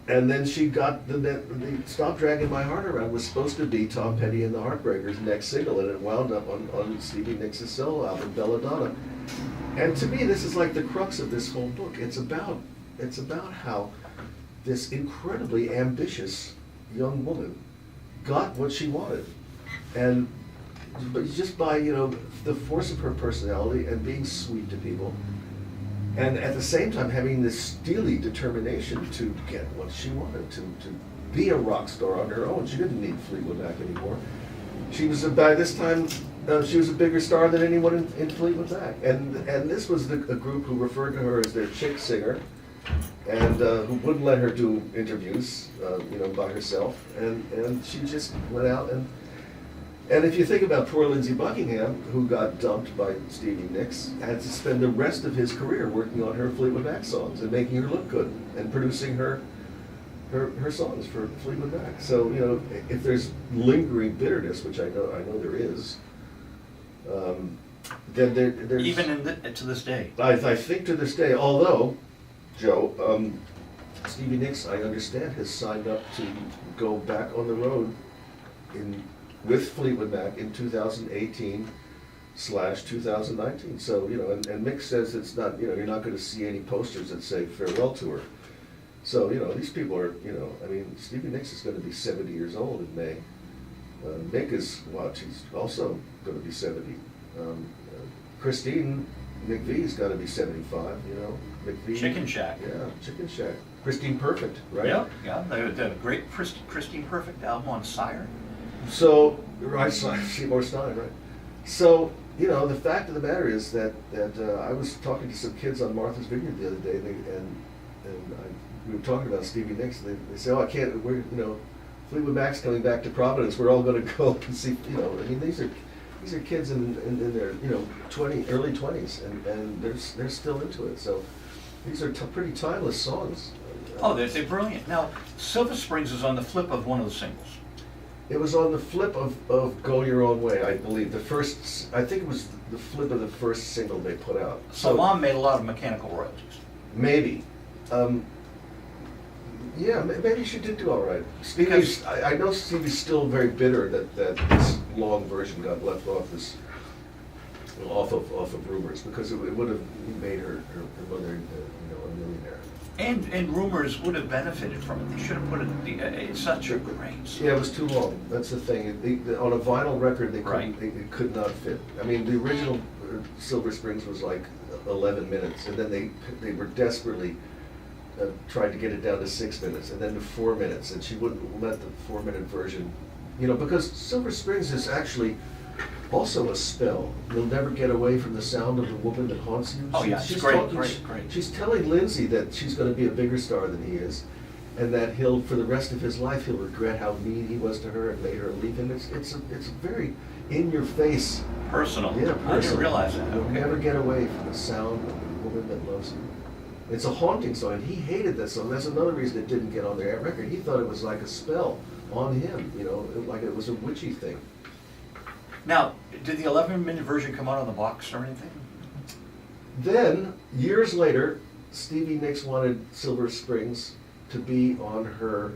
And then she got the Stop Dragging My Heart Around was supposed to be Tom Petty and the Heartbreakers' next single, and it wound up on Stevie Nicks' solo album, Belladonna. And to me, this is like the crux of this whole book. It's about how this incredibly ambitious young woman got what she wanted, but just by the force of her personality and being sweet to people. And at the same time, having this steely determination to get what she wanted, to be a rock star on her own. She didn't need Fleetwood Mac anymore. She was, by this time, she was a bigger star than anyone in Fleetwood Mac. And this was a group who referred to her as their chick singer, and who wouldn't let her do interviews, by herself. And she just went out and if you think about poor Lindsey Buckingham, who got dumped by Stevie Nicks, had to spend the rest of his career working on her Fleetwood Mac songs and making her look good and producing her songs for Fleetwood Mac. So if there's lingering bitterness, which I know there is, then there's even to this day. I think to this day. Although, Joe, Stevie Nicks, I understand, has signed up to go back on the road with Fleetwood Mac in 2018/2019. So, and Mick says it's not, you're not going to see any posters that say farewell tour. So, these people are, Stevie Nicks is going to be 70 years old in May. Mick is, she's also going to be 70. Christine McVie's got to be 75, McVie. Chicken Shack. Yeah, Chicken Shack. Christine Perfect, right? Yeah, the great Christine Perfect album on Sire. So, right, Seymour Stein, right? So, the fact of the matter is that I was talking to some kids on Martha's Vineyard the other day, and we were talking about Stevie Nicks, and they say, oh, I can't, Fleetwood Mac's coming back to Providence. We're all going to go and see. You know, I mean, these are kids in their early 20s, and they're still into it. So these are pretty timeless songs. Oh, they're brilliant. Now, Silver Springs is on the flip of one of the singles. It was on the flip of Go Your Own Way, I believe. I think it was the flip of the first single they put out. So Mom made a lot of mechanical royalties. Maybe. Yeah, maybe she did do all right. Stevie's, I know Stevie's still very bitter that this long version got left off of Rumors, because it would have made her mother a millionaire. And Rumors would have benefited from it. They should have put it it's such a great song. Yeah, it was too long. That's the thing. On a vinyl record, Right. It could not fit. I mean, the original Silver Springs was like 11 minutes, and then they were desperately tried to get it down to 6 minutes, and then to 4 minutes, and she wouldn't let the 4-minute version, because Silver Springs is actually also a spell. You'll never get away from the sound of the woman that haunts you. Oh yeah, it's great. She's telling Lindsay that she's going to be a bigger star than he is, and that for the rest of his life, he'll regret how mean he was to her and made her leave him. It's very in your face. Personal. Yeah, personal. I didn't realize that. You'll Okay. never get away from the sound of the woman that loves you. It's a haunting song, and he hated that song. That's another reason it didn't get on their record. He thought it was like a spell on him, like it was a witchy thing. Now, did the 11-minute version come out on the box or anything? Then, years later, Stevie Nicks wanted Silver Springs to be on her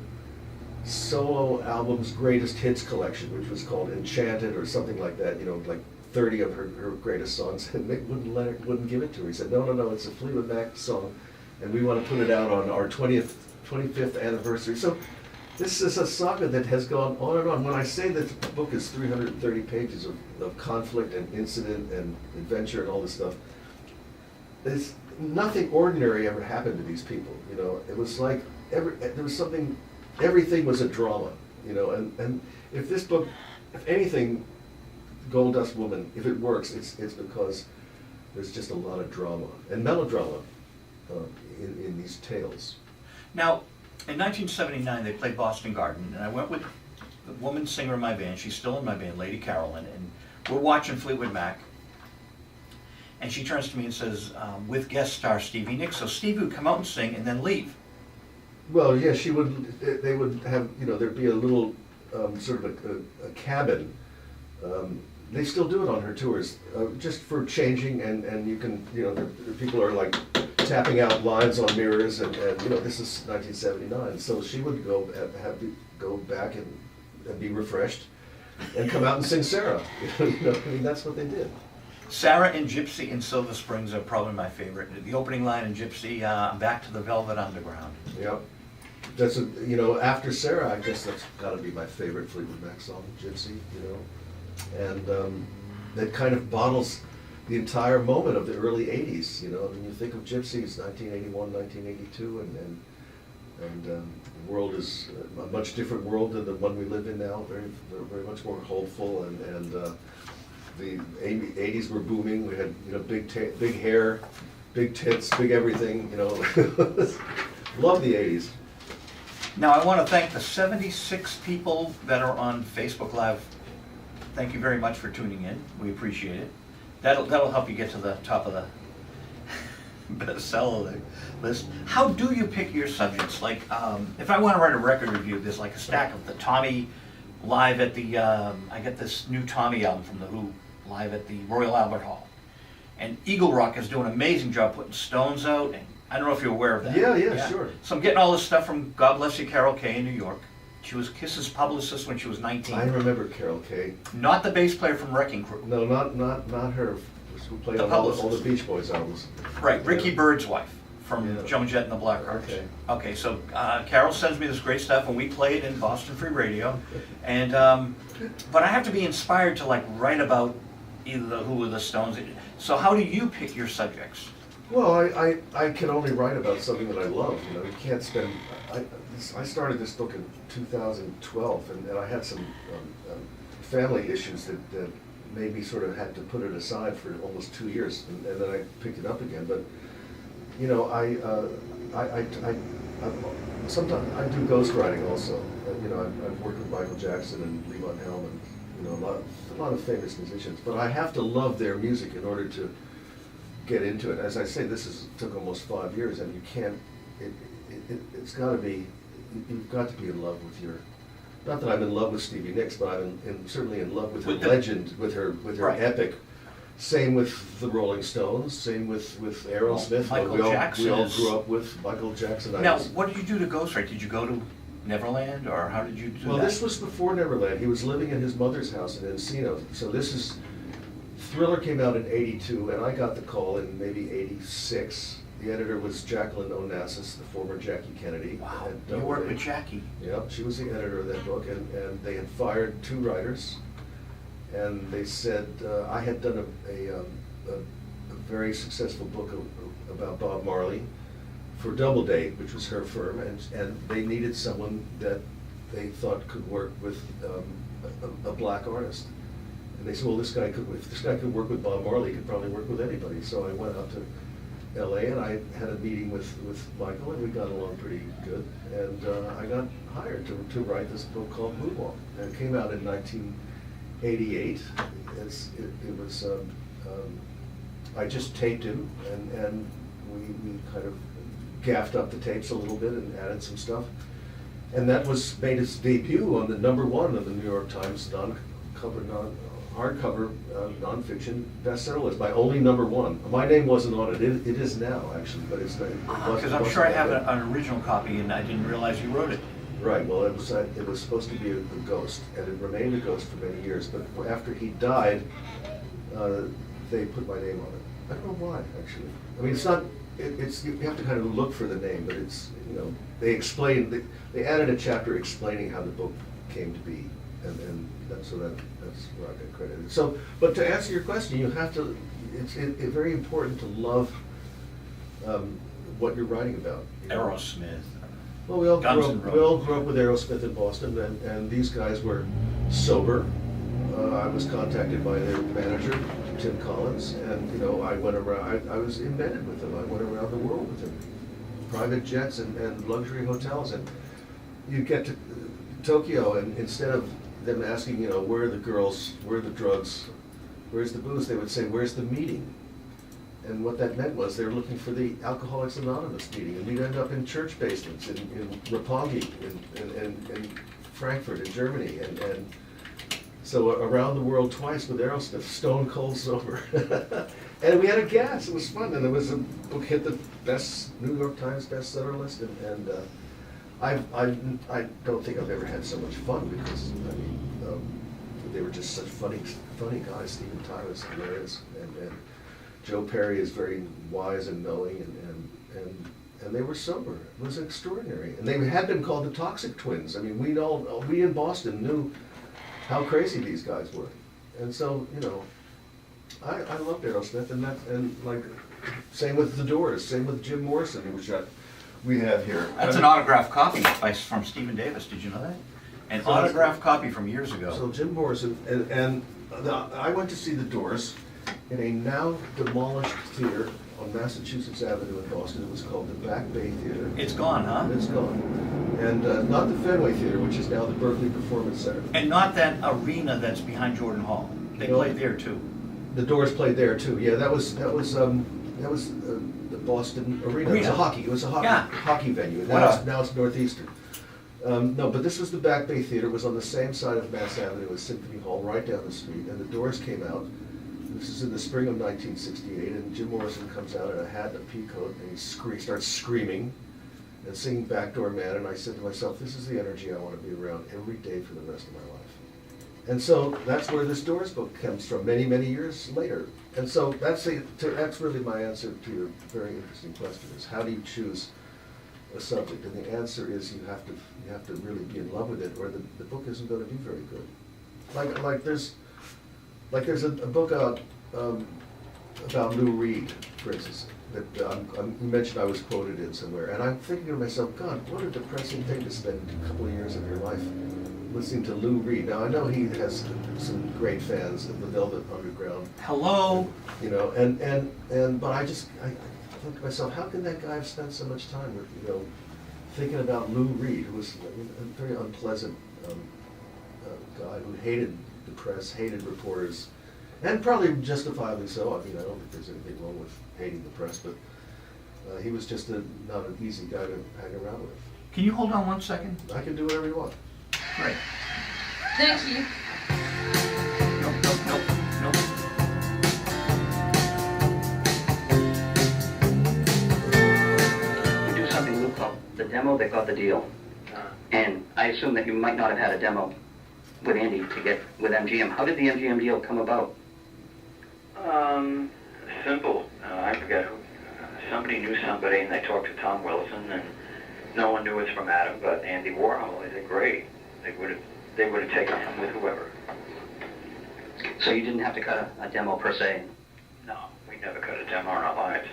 solo album's greatest hits collection, which was called Enchanted or something like that, like 30 of her greatest songs, and Nick wouldn't give it to her. He said, no, it's a Fleetwood Mac song, and we want to put it out on our 25th anniversary. So this is a saga that has gone on and on. When I say that the book is 330 pages of conflict and incident and adventure and all this stuff, it's nothing ordinary ever happened to these people. It was like everything was a drama. And if this book, if anything, Gold Dust Woman, if it works, it's because there's just a lot of drama and melodrama in these tales. Now, in 1979, they played Boston Garden, and I went with the woman singer in my band. She's still in my band, Lady Carolyn, and we're watching Fleetwood Mac. And she turns to me and says, with guest star Stevie Nicks. So Stevie would come out and sing and then leave. Well, yeah, they would have, there'd be a little sort of a cabin. They still do it on her tours, just for changing, and you can, the people are like tapping out lines on mirrors, and this is 1979, so she would have to go back and be refreshed, and come out and sing Sarah. I mean, that's what they did. Sarah and Gypsy in Silver Springs are probably my favorite. The opening line in Gypsy, back to the Velvet Underground. Yep. That's after Sarah, I guess that's got to be my favorite Fleetwood Mac song, Gypsy. And that kind of bottles the entire moment of the early 80s. When you think of Gypsy, it's 1981, 1982, and the world is a much different world than the one we live in now. Very, very much more hopeful, and the 80s were booming. We had big hair, big tits, big everything. Love the 80s. Now I want to thank the 76 people that are on Facebook Live. Thank you very much for tuning in. We appreciate it. That'll help you get to the top of the bestseller list. How do you pick your subjects? Like, if I want to write a record review, there's like a stack of the Tommy live at the, I get this new Tommy album from The Who live at the Royal Albert Hall. And Eagle Rock is doing an amazing job putting Stones out, and I don't know if you're aware of that. Yeah, sure. So I'm getting all this stuff from God Bless You, Carol Kay in New York. She was Kiss's publicist when she was 19. I remember Carol Kay. Not the bass player from Wrecking Crew. No, not her. Who played on all the Beach Boys albums. Right, Ricky Yeah. Byrd's wife from Joan Jett and the Blackhearts. Okay, so Carol sends me this great stuff, and we play it in Boston Free Radio. And but I have to be inspired to write about either the Who or the Stones. So how do you pick your subjects? Well, I can only write about something that I love. You can't spend. I started this book in 2012, and I had some family issues that made me sort of had to put it aside for almost 2 years, and then I picked it up again. But I Sometimes I do ghostwriting also. I've worked with Michael Jackson and Levon Helm and, a lot of famous musicians. But I have to love their music in order to get into it. As I say, took almost 5 years, and you can't, it's got to be, you've got to be in love with your, not that I'm in love with Stevie Nicks, but I'm certainly in love with her legend, with her Right. epic. Same with the Rolling Stones, same with Aerosmith. Michael Jackson We all is- grew up with Michael Jackson. Now, what did you do to ghostwrite? Did you go to Neverland, or how did you do Well, that? this was before Neverland. He was living in his mother's house in Encino. So Thriller came out in '82, and I got the call in maybe '86. The editor was Jacqueline Onassis, the former Jackie Kennedy. Wow, at you worked Doubleday. with Jackie. Yep, she was the editor of that book, and they had fired 2 writers. And they said, I had done a very successful book about Bob Marley for Doubleday, which was her firm, and they needed someone that they thought could work with a black artist. And they said, well, if this guy could work with Bob Marley, he could probably work with anybody. So I went out to LA, and I had a meeting with Michael, and we got along pretty good. And I got hired to write this book called Moonwalk. And it came out in 1988. It was, I just taped him, and we kind of gaffed up the tapes a little bit and added some stuff. And that made its debut on the #1 of the New York Times hardcover nonfiction bestseller list, my only #1. My name wasn't on it. It is now, actually, but it's not. Because I'm sure I have an original copy, and I didn't realize you wrote it. Right, well, it was supposed to be a ghost, and it remained a ghost for many years, but after he died, they put my name on it. I don't know why, actually. I mean, it's not, you have to kind of look for the name, but they added a chapter explaining how the book came to be, and that's where I get credited. So, but to answer your question, it's very important to love what you're writing about. Aerosmith. Well, we all Guns grew up with Aerosmith in Boston, and these guys were sober. I was contacted by their manager, Tim Collins, and I went around. I was embedded with them. I went around the world with them, private jets and luxury hotels. And you get to Tokyo, and instead of them asking, where are the girls, where are the drugs, where's the booze, they would say, where's the meeting? And what that meant was they were looking for the Alcoholics Anonymous meeting, and we'd end up in church basements in Roppongi, in Frankfurt, in Germany, and so around the world twice with Aerosmith, stone cold sober. And we had a gas. It was fun, and the book hit the New York Times bestseller list, and I don't think I've ever had so much fun, because they were just such funny guys. Steven Tyler is hilarious, and Joe Perry is very wise and knowing, and they were sober. It was extraordinary. And they had been called the Toxic Twins. I mean, we in Boston knew how crazy these guys were. And so, I loved Aerosmith, and like, same with The Doors, same with Jim Morrison, which we have here. That's an autographed copy from Stephen Davis. Did you know that? An autographed copy from years ago. So Jim Morrison, and I went to see The Doors in a now demolished theater on Massachusetts Avenue in Boston. It was called the Back Bay Theater. It's gone, huh? It's gone. And not the Fenway Theater, which is now the Berkeley Performance Center. And not that arena that's behind Jordan Hall. They played there too. The Doors played there too. Yeah, that was the Boston Arena. It was a hockey venue. Now it's Northeastern. No, but this was the Back Bay Theater. It was on the same side of Mass Avenue as Symphony Hall, right down the street. And the Doors came out. This is in the spring of 1968, and Jim Morrison comes out in a hat and a pea coat, and he starts screaming and singing Backdoor Man. And I said to myself, this is the energy I want to be around every day for the rest of my life. And so that's where this Doors book comes from, many, many years later. And so that's really my answer to your very interesting question: is how do you choose a subject? And the answer is you have to really be in love with it, or the book isn't going to be very good. Like there's a book out about Lou Reed, for instance, that you mentioned I was quoted in somewhere, and I'm thinking to myself, God, what a depressing thing to spend a couple of years of your life listening to Lou Reed. Now I know he has some great fans of the Velvet Underground. Hello. But I think to myself, how can that guy have spent so much time thinking about Lou Reed, who was a very unpleasant guy who hated the press, hated reporters, and probably justifiably so. I mean, I don't think there's anything wrong with hating the press, but he was just not an easy guy to hang around with. Can you hold on 1 second? I can do whatever you want. Great. Thank you. Nope, nope, nope, nope. We do something Lou called the demo that got the deal. And I assume that you might not have had a demo with Andy to get with MGM. How did the MGM deal come about? Simple. I forget who. Somebody knew somebody, and they talked to Tom Wilson, and no one knew it's from Adam, but Andy Warhol. They said, great. They would have taken him with whoever. So you didn't have to cut a demo per se? No, we never cut a demo in our lives.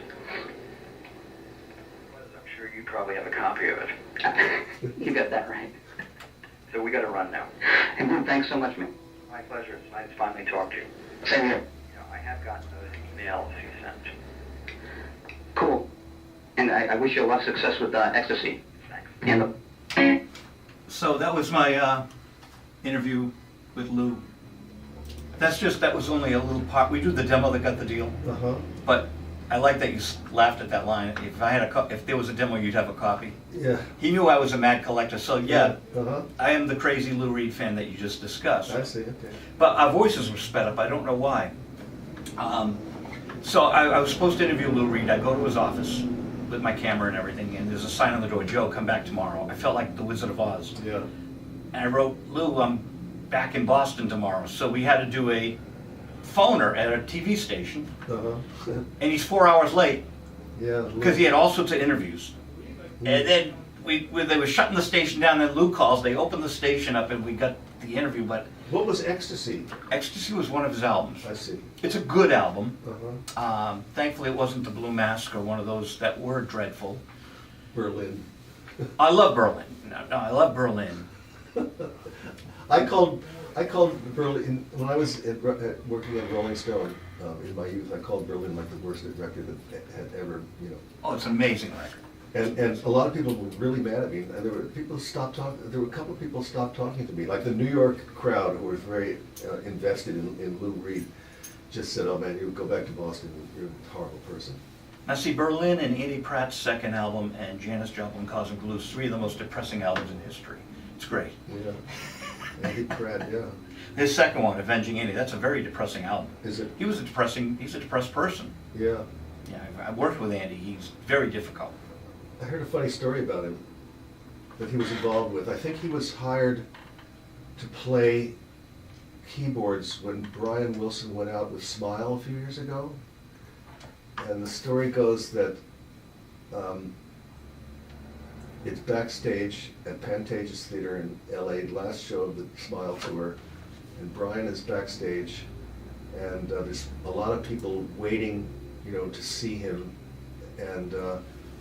I'm sure you probably have a copy of it. You got that right. So we got to run now. And Lou, thanks so much, man. My pleasure. It's nice to finally talk to you. Same here. You know, I have gotten those emails you sent. Cool. And I wish you a lot of success with Ecstasy. Thanks. And So that was my interview with Lou. That was only a little part. We do the demo that got the deal. Uh-huh. But I like that you laughed at that line. If there was a demo, you'd have a copy. Yeah. He knew I was a mad collector, so yeah, Uh-huh. I am the crazy Lou Reed fan that you just discussed. I see, okay. But our voices were sped up. I don't know why. So I was supposed to interview Lou Reed. I go to his office with my camera and everything, and there's a sign on the door, Joe, come back tomorrow. I felt like the Wizard of Oz. Yeah. And I wrote, Lou, I'm back in Boston tomorrow. So we had to do a phoner at a TV station, Uh-huh. and he's 4 hours late Yeah. because he had all sorts of interviews. And then they were shutting the station down, then Lou calls, they opened the station up, and we got the interview, but What was Ecstasy? Ecstasy was one of his albums. I see. It's a good album. Uh-huh. Thankfully, it wasn't the Blue Mask or one of those that were dreadful. Berlin. I love Berlin. No, I love Berlin. I called Berlin, when I was working at Rolling Stone in my youth, I called Berlin like the worst record that had ever, Oh, it's an amazing record. And a lot of people were really mad at me. And there were a couple of people stopped talking to me. Like the New York crowd, who was very invested in Lou Reed, just said, "Oh man, you go back to Boston. You're a horrible person." Now see, Berlin and Andy Pratt's second album and Janis Joplin Cosmic Blues, 3 of the most depressing albums in history. It's great. Yeah. Andy Pratt, yeah. His second one, Avenging Andy, that's a very depressing album. Is it? He's a depressed person. Yeah. Yeah, I worked with Andy. He's very difficult. I heard a funny story about him that he was involved with. I think he was hired to play keyboards when Brian Wilson went out with Smile a few years ago. And the story goes that it's backstage at Pantages Theater in LA, last show of the Smile tour, and Brian is backstage, and there's a lot of people waiting, to see him, and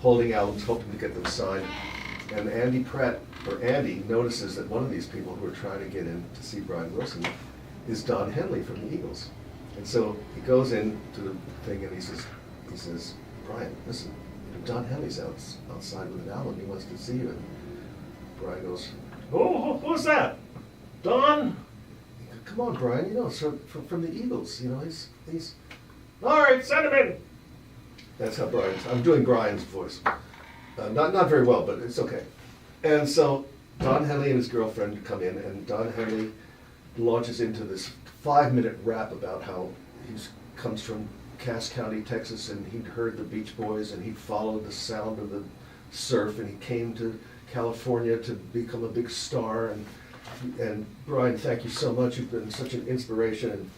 holding albums, hoping to get them signed. And Andy notices that one of these people who are trying to get in to see Brian Wilson is Don Henley from the Eagles. And so he goes into the thing and he says, "Brian, listen, Don Henley's outside with an album. He wants to see you." And Brian goes, "Oh, who's that? Don?" He goes, "Come on, Brian, so from the Eagles, he's all right, send him in." That's how I'm doing Brian's voice. Not very well, but it's okay. And so Don Henley and his girlfriend come in, and Don Henley launches into this 5-minute rap about how he comes from Cass County, Texas, and he'd heard the Beach Boys, and he'd followed the sound of the surf, and he came to California to become a big star. And Brian, thank you so much. You've been such an inspiration. And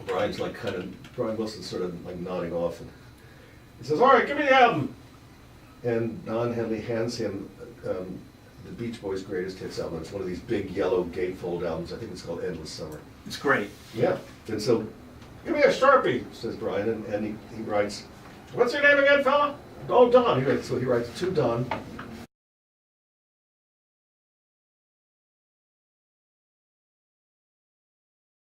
Brian Wilson's sort of like nodding off, and he says, "All right, give me the album." And Don Henley hands him the Beach Boys' greatest hits album. It's one of these big yellow gatefold albums. I think it's called Endless Summer. It's great. Yeah. And so, "Give me a Sharpie," says Brian, and he writes, "What's your name again, fella?" "Oh, Don." So he writes, "To Don,